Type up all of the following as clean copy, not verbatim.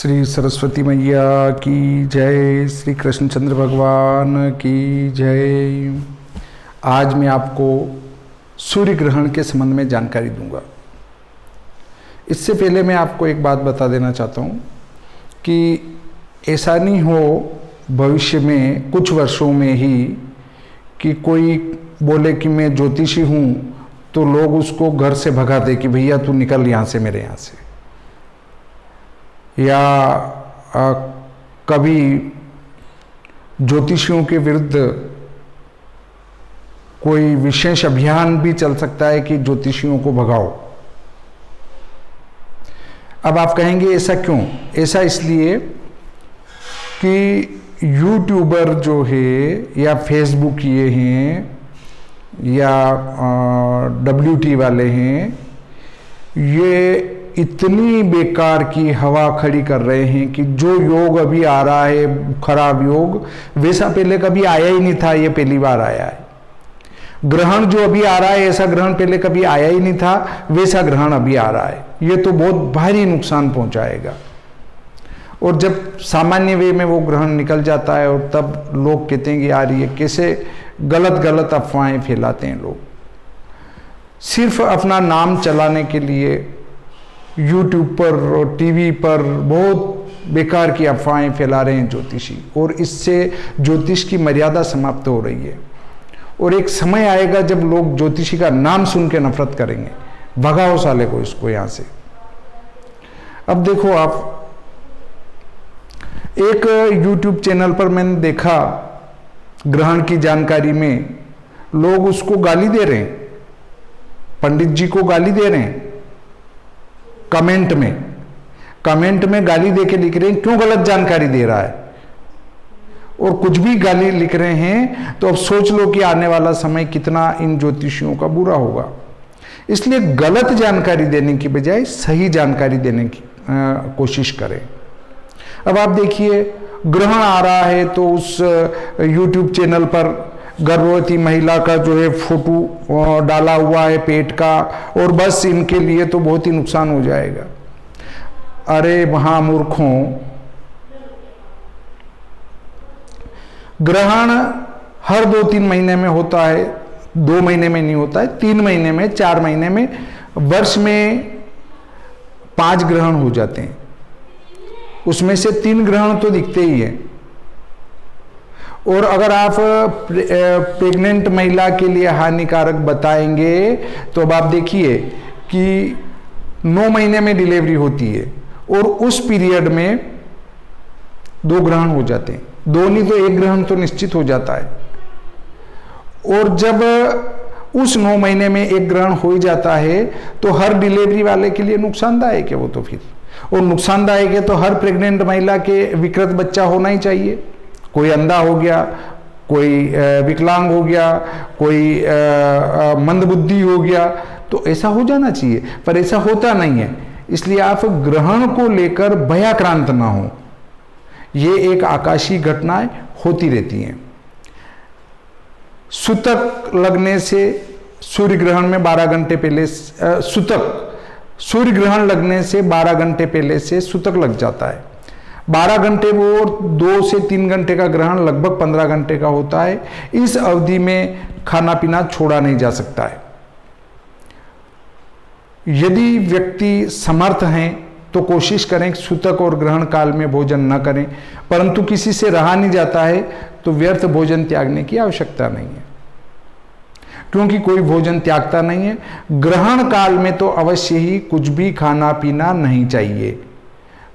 श्री सरस्वती मैया की जय, श्री कृष्णचंद्र भगवान की जय। आज मैं आपको सूर्य ग्रहण के संबंध में जानकारी दूंगा। इससे पहले मैं आपको एक बात बता देना चाहता हूँ कि ऐसा नहीं हो भविष्य में कुछ वर्षों में ही कि कोई बोले कि मैं ज्योतिषी हूँ तो लोग उसको घर से भगा दे कि भैया तू निकल यहाँ से, मेरे यहाँ से। या कभी ज्योतिषियों के विरुद्ध कोई विशेष अभियान भी चल सकता है कि ज्योतिषियों को भगाओ। अब आप कहेंगे ऐसा क्यों? ऐसा इसलिए कि यूट्यूबर जो है या फेसबुक ये हैं या WT वाले हैं, ये इतनी बेकार की हवा खड़ी कर रहे हैं कि जो योग अभी आ रहा है खराब योग, वैसा पहले कभी आया ही नहीं था, ये पहली बार आया है। ग्रहण जो अभी आ रहा है ऐसा ग्रहण पहले कभी आया ही नहीं था, वैसा ग्रहण अभी आ रहा है। ये तो बहुत भारी नुकसान पहुंचाएगा। और जब सामान्य वे में वो ग्रहण निकल जाता है और तब लोग कहते हैं कि यार ये कैसे गलत गलत अफवाहें फैलाते हैं लोग, सिर्फ अपना नाम चलाने के लिए यूट्यूब पर और टीवी पर बहुत बेकार की अफवाहें फैला रहे हैं ज्योतिषी, और इससे ज्योतिष की मर्यादा समाप्त हो रही है। और एक समय आएगा जब लोग ज्योतिषी का नाम सुन के नफरत करेंगे। भगाओ साले को, इसको यहां से। अब देखो, आप एक यूट्यूब चैनल पर मैंने देखा ग्रहण की जानकारी में लोग उसको गाली दे रहे हैं, पंडित जी को गाली दे रहे हैं। कमेंट में गाली दे के लिख रहे हैं क्यों गलत जानकारी दे रहा है, और कुछ भी गाली लिख रहे हैं। तो अब सोच लो कि आने वाला समय कितना इन ज्योतिषियों का बुरा होगा। इसलिए गलत जानकारी देने की बजाय सही जानकारी देने की कोशिश करें। अब आप देखिए, ग्रहण आ रहा है तो उस YouTube चैनल पर गर्भवती महिला का जो है फोटो डाला हुआ है पेट का, और बस इनके लिए तो बहुत ही नुकसान हो जाएगा। अरे महामूर्खों, ग्रहण हर 2-3 महीने में होता है, 2 महीने में नहीं होता है, 3 महीने में, 4 महीने में, वर्ष में 5 ग्रहण हो जाते हैं। उसमें से 3 ग्रहण तो दिखते ही हैं। और अगर आप प्रेग्नेंट महिला के लिए हानिकारक बताएंगे तो अब आप देखिए कि 9 महीने में डिलीवरी होती है और उस पीरियड में 2 ग्रहण हो जाते हैं। 2 नहीं तो 1 ग्रहण तो निश्चित हो जाता है। और जब उस 9 महीने में 1 ग्रहण हो जाता है तो हर डिलीवरी वाले के लिए नुकसानदायक है वो तो फिर। और नुकसानदायक है तो हर प्रेग्नेंट महिला के विकृत बच्चा होना ही चाहिए। कोई अंधा हो गया, कोई विकलांग हो गया, कोई मंदबुद्धि हो गया, तो ऐसा हो जाना चाहिए, पर ऐसा होता नहीं है। इसलिए आप ग्रहण को लेकर भयाक्रांत ना हो। ये एक आकाशीय घटनाएं होती रहती हैं। सूतक लगने से सूर्य ग्रहण में 12 घंटे पहले सूर्य ग्रहण लगने से 12 घंटे पहले से सूतक लग जाता है। 12 घंटे वो 2 से 3 घंटे का ग्रहण लगभग 15 घंटे का होता है। इस अवधि में खाना पीना छोड़ा नहीं जा सकता है। यदि व्यक्ति समर्थ हैं तो कोशिश करें कि सूतक और ग्रहण काल में भोजन न करें, परंतु किसी से रहा नहीं जाता है तो व्यर्थ भोजन त्यागने की आवश्यकता नहीं है, क्योंकि कोई भोजन त्यागता नहीं है। ग्रहण काल में तो अवश्य ही कुछ भी खाना पीना नहीं चाहिए,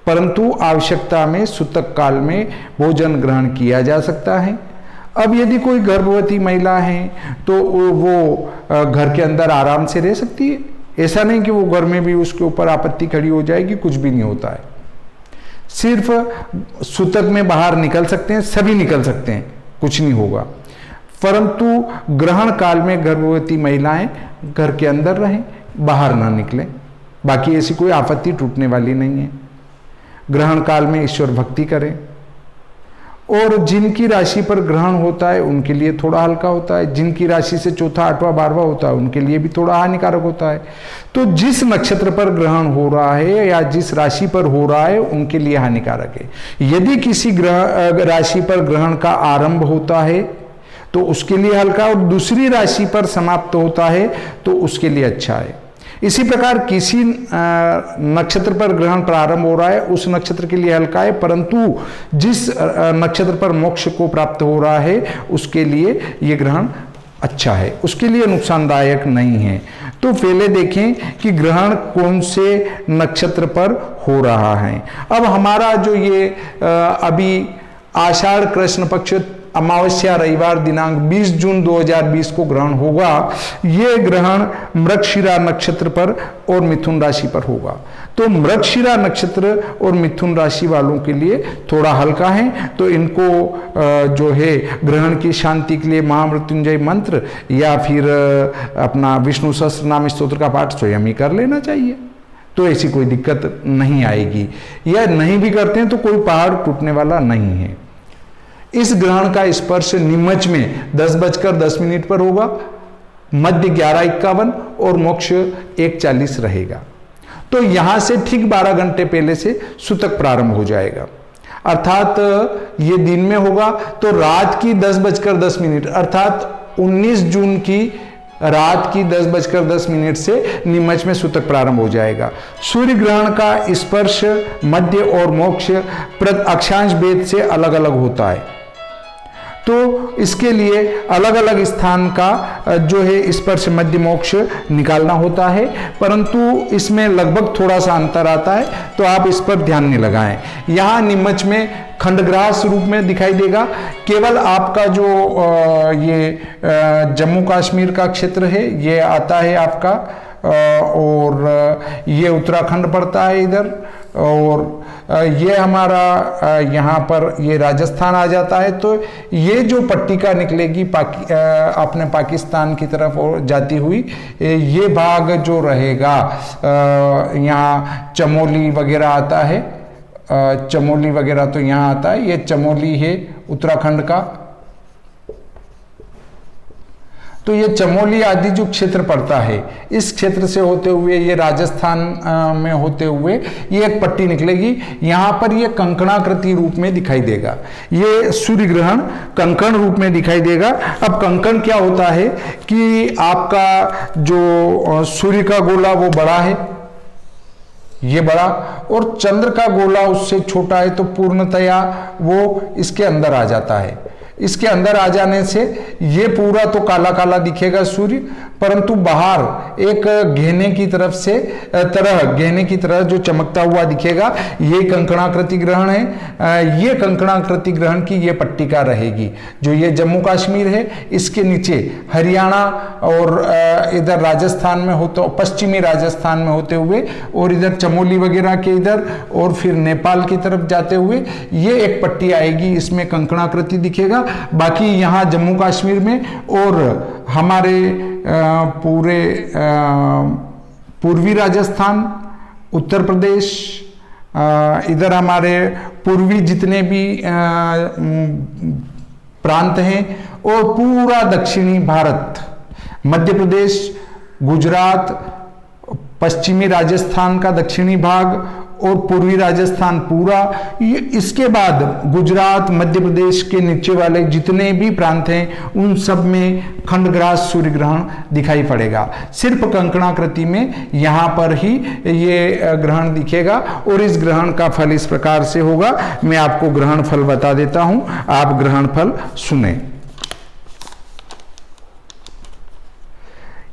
परंतु आवश्यकता में सूतक काल में भोजन ग्रहण किया जा सकता है। अब यदि कोई गर्भवती महिला है तो वो घर के अंदर आराम से रह सकती है। ऐसा नहीं कि वो घर में भी उसके ऊपर आपत्ति खड़ी हो जाएगी, कुछ भी नहीं होता है। सिर्फ सूतक में बाहर निकल सकते हैं, सभी निकल सकते हैं, कुछ नहीं होगा। परंतु ग्रहण काल में गर्भवती महिलाएं घर के अंदर रहें, बाहर ना निकलें। बाकी ऐसी कोई आपत्ति टूटने वाली नहीं है। ग्रहण काल में ईश्वर भक्ति करें और जिनकी राशि पर ग्रहण होता है उनके लिए थोड़ा हल्का होता है, जिनकी राशि से चौथा, आठवां, 12वां होता है उनके लिए भी थोड़ा हानिकारक होता है। तो जिस नक्षत्र पर ग्रहण हो रहा है या जिस राशि पर हो रहा है उनके लिए हानिकारक है। यदि किसी राशि पर ग्रहण का आरंभ होता है तो उसके लिए हल्का, और दूसरी राशि पर समाप्त होता है तो उसके लिए अच्छा है। इसी प्रकार किसी नक्षत्र पर ग्रहण प्रारंभ हो रहा है उस नक्षत्र के लिए हल्का है, परंतु जिस नक्षत्र पर मोक्ष को प्राप्त हो रहा है उसके लिए यह ग्रहण अच्छा है, उसके लिए नुकसानदायक नहीं है। तो पहले देखें कि ग्रहण कौन से नक्षत्र पर हो रहा है। अब हमारा जो ये अभी आषाढ़ कृष्ण पक्ष अमावस्या रविवार दिनांक 20 जून 2020 को ग्रहण होगा। यह ग्रहण मृगशिरा नक्षत्र पर और मिथुन राशि पर होगा। तो मृगशिरा नक्षत्र और मिथुन राशि वालों के लिए थोड़ा हल्का है, तो इनको जो है ग्रहण की शांति के लिए महामृत्युंजय मंत्र या फिर अपना विष्णु सहस्त्र नाम स्तोत्र का पाठ स्वयं ही कर लेना चाहिए, तो ऐसी कोई दिक्कत नहीं आएगी। या नहीं भी करते हैं तो कोई पहाड़ टूटने वाला नहीं है। इस ग्रहण का स्पर्श निमच में 10:10 पर होगा, मध्य 11:51 और मोक्ष 1:40 रहेगा। तो यहां से ठीक 12 घंटे पहले से सूतक प्रारंभ हो जाएगा, अर्थात ये दिन में होगा तो रात की 10:10 अर्थात 19 जून की रात की 10:10 से निमच में सूतक प्रारंभ हो जाएगा। सूर्य ग्रहण का स्पर्श मध्य और मोक्ष अक्षांश भेद से अलग अलग होता है, तो इसके लिए अलग अलग स्थान का जो है स्पर्श मध्य मोक्ष निकालना होता है, परंतु इसमें लगभग थोड़ा सा अंतर आता है, तो आप इस पर ध्यान नहीं लगाएं। यहाँ निमच में खंडग्रास रूप में दिखाई देगा। केवल आपका जो ये जम्मू कश्मीर का क्षेत्र है ये आता है आपका, और ये उत्तराखंड पड़ता है इधर, और ये हमारा यहाँ पर ये राजस्थान आ जाता है। तो ये जो पट्टिका निकलेगी अपने पाकिस्तान की तरफ और जाती हुई, ये भाग जो रहेगा यहाँ चमोली वगैरह आता है, चमोली वगैरह तो यहाँ आता है, ये चमोली है उत्तराखंड का। तो ये चमोली आदि जो क्षेत्र पड़ता है इस क्षेत्र से होते हुए ये राजस्थान में होते हुए ये एक पट्टी निकलेगी, यहाँ पर ये कंकणाकृति रूप में दिखाई देगा। ये सूर्य ग्रहण कंकण रूप में दिखाई देगा। अब कंकण क्या होता है कि आपका जो सूर्य का गोला वो बड़ा है, ये बड़ा, और चंद्र का गोला उससे छोटा है, तो पूर्णतया वो इसके अंदर आ जाता है। इसके अंदर आ जाने से ये पूरा तो काला काला दिखेगा सूर्य, परंतु बाहर एक गहने की तरह जो चमकता हुआ दिखेगा, ये कंकणाकृति ग्रहण है। ये कंकणाकृति ग्रहण की ये पट्टिका रहेगी। जो ये जम्मू कश्मीर है इसके नीचे हरियाणा और इधर राजस्थान में होते, पश्चिमी राजस्थान में होते हुए, और इधर चमोली वगैरह के इधर, और फिर नेपाल की तरफ जाते हुए ये एक पट्टी आएगी, इसमें कंकणाकृति दिखेगा। बाकी यहाँ जम्मू कश्मीर में और हमारे पूरे पूर्वी राजस्थान, उत्तर प्रदेश, इधर हमारे पूर्वी जितने भी प्रांत हैं, और पूरा दक्षिणी भारत, मध्य प्रदेश, गुजरात, पश्चिमी राजस्थान का दक्षिणी भाग और पूर्वी राजस्थान पूरा, ये इसके बाद गुजरात, मध्य प्रदेश के नीचे वाले जितने भी प्रांत हैं उन सब में खंडग्रास सूर्य ग्रहण दिखाई पड़ेगा। सिर्फ कंकणाकृति में यहाँ पर ही ये ग्रहण दिखेगा। और इस ग्रहण का फल इस प्रकार से होगा, मैं आपको ग्रहण फल बता देता हूँ, आप ग्रहण फल सुने।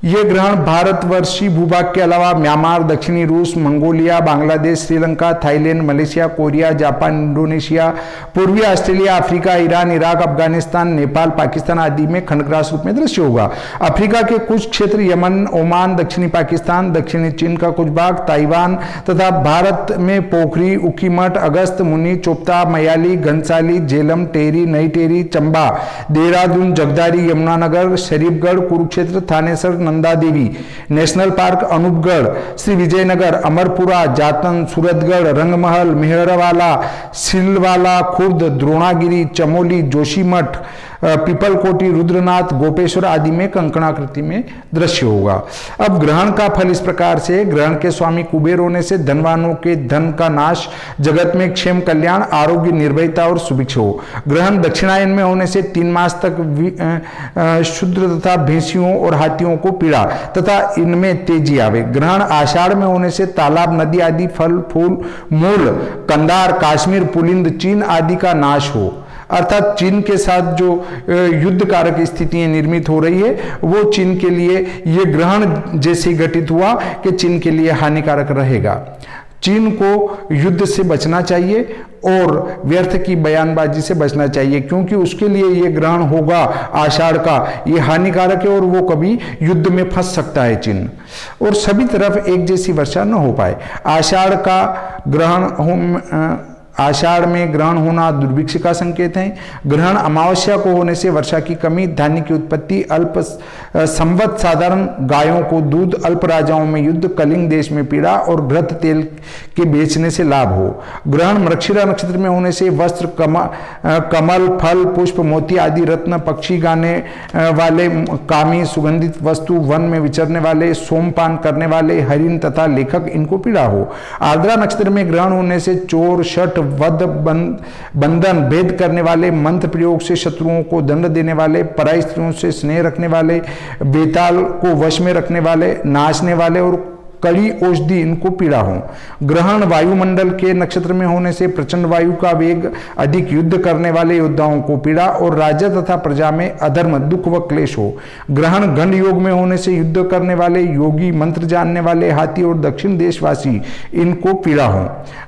ये ग्रहण भारतवर्षीय भूभाग के अलावा म्यांमार, दक्षिणी रूस, Mongolia, Bangladesh, Sri Lanka, Thailand, Malaysia, Korea, Japan, Indonesia, पूर्वी Australia, Africa, Iran, Iraq, Afghanistan, Nepal, Pakistan आदि में खंडग्रास रूप में दृश्य होगा। अफ्रीका के कुछ क्षेत्र, यमन, ओमान, दक्षिणी पाकिस्तान, दक्षिणी चीन का कुछ भाग, ताइवान तथा भारत में पोखरी, उखीमठ, अगस्त मुनि, चोपता, मयाली, घनसाली, झेलम, टेहरी, नई टेहरी, चंबा, देहरादून, जगदारी, यमुनानगर, शरीफगढ़, कुरुक्षेत्र, थानेसर, नंदा देवी नेशनल पार्क, अनूपगढ़, श्री विजयनगर, अमरपुरा, जातन, सूरतगढ़, रंगमहल, मेहरवाला, सिलवाला खुर्द, द्रोणागिरी, चमोली, जोशीमठ, पीपलकोटी, रुद्रनाथ, गोपेश्वर आदि में कंकणाकृति में दृश्य होगा। अब ग्रहण का फल इस प्रकार से, ग्रहण के स्वामी कुबेर होने से धनवानों के धन का नाश, जगत में क्षेम कल्याण, आरोग्य, निर्भयता और सुभिक्ष हो। ग्रहण दक्षिणायन में होने से 3 मास तक शूद्र तथा भैंसियों और हाथियों को पीड़ा तथा इनमें तेजी आवे। ग्रहण आषाढ़ में होने से तालाब, नदी आदि, फल फूल, मूल, कंधार, काश्मीर, पुलिंद, चीन आदि का नाश हो। अर्थात चीन के साथ जो युद्ध कारक स्थितियां निर्मित हो रही है वो चीन के लिए ये ग्रहण जैसे घटित हुआ कि चीन के लिए हानिकारक रहेगा। चीन को युद्ध से बचना चाहिए और व्यर्थ की बयानबाजी से बचना चाहिए, क्योंकि उसके लिए ये ग्रहण होगा आषाढ़ का, ये हानिकारक है और वो कभी युद्ध में फंस सकता है चीन, और सभी तरफ एक जैसी वर्षा न हो पाए। आषाढ़ में ग्रहण होना दुर्भिक्ष का संकेत है। ग्रहण अमावस्या को होने से वर्षा की कमी, धान्य की उत्पत्ति, अल्प संवत, साधारण गायों को दूध, अल्प राजाओं में युद्ध, कलिंग देश में पीड़ा और घृत तेल के बेचने से लाभ हो। ग्रहण मृगशिरा नक्षत्र में होने से वस्त्र, कमल, फल, पुष्प, मोती आदि रत्न, पक्षी गाने वाले, कामी, सुगंधित वस्तु, वन में विचरने वाले, सोमपान करने वाले, हरिण तथा लेखक, इनको पीड़ा हो। आर्द्रा नक्षत्र में ग्रहण होने से चोर, शठ, वध, बंधन, भेद करने वाले, मंत्र प्रयोग से शत्रुओं को दंड देने वाले, पराई स्त्रियों से स्नेह रखने वाले, बेताल को वश में रखने वाले, नाचने वाले और कड़ी औषधि, इनको पीड़ा हो। ग्रहण वायुमंडल के नक्षत्र में होने से प्रचंड वायु का वेग, अधिक युद्ध करने वाले योद्धाओं को पीड़ा और राज्य तथा प्रजा में अधर्म, दुख व क्लेश हो। ग्रहण गंड योग में होने से युद्ध करने वाले, योगी, मंत्र जानने वाले, हाथी और दक्षिण देशवासी, इनको पीड़ा हो।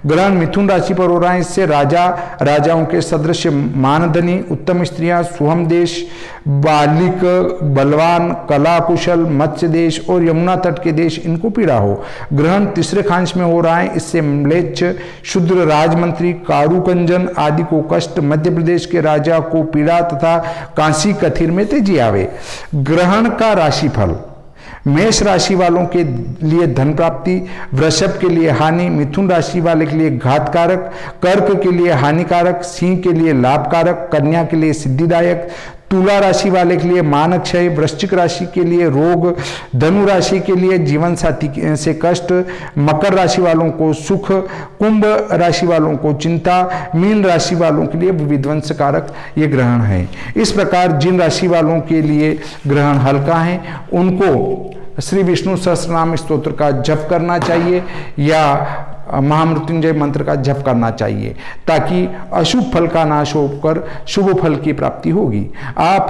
ग्रहण मिथुन राशि पर हो रहा है, इससे राजाओं के सदृश मानधनी, उत्तम स्त्रियां, सुहम देश, बालिक, बलवान, कला कुशल, मत्स्य देश और यमुना तट के देश, इनको पीड़ा हो। ग्रहण तीसरे खांच में हो रहा है, इससे म्लेच्छ, शूद्र, राजमंत्री, कारुकंजन आदि को कष्ट, मध्य प्रदेश के राजा को पीड़ा तथा कांसी कथिर में तेजी आवे। ग्रहण का राशिफल: मेष राशि वालों के लिए धन प्राप्ति, वृषभ के लिए हानि, मिथुन राशि वाले के लिए घातकारक, कर्क के लिए हानिकारक, सिंह के लिए लाभकारक, कन्या के लिए सिद्धिदायक, तुला राशि वाले के लिए मान क्षय, वृश्चिक राशि के लिए रोग, धनु राशि के लिए जीवन साथी से कष्ट, मकर राशि वालों को सुख, कुंभ राशि वालों को चिंता, मीन राशि वालों के लिए विध्वंसकारक ये ग्रहण है। इस प्रकार जिन राशि वालों के लिए ग्रहण हल्का है उनको श्री विष्णु सहस्रनाम स्तोत्र का जप करना चाहिए या महामृत्युंजय मंत्र का जप करना चाहिए, ताकि अशुभ फल का नाश होकर शुभ फल की प्राप्ति होगी। आप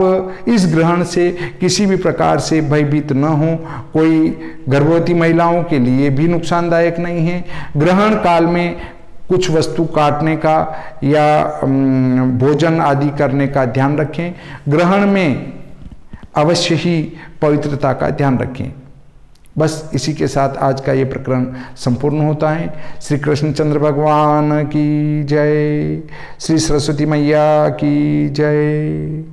इस ग्रहण से किसी भी प्रकार से भयभीत न हो। कोई गर्भवती महिलाओं के लिए भी नुकसानदायक नहीं है। ग्रहण काल में कुछ वस्तु काटने का या भोजन आदि करने का ध्यान रखें। ग्रहण में अवश्य ही पवित्रता का ध्यान रखें। बस इसी के साथ आज का ये प्रकरण संपूर्ण होता है। श्री कृष्णचंद्र भगवान की जय, श्री सरस्वती मैया की जय।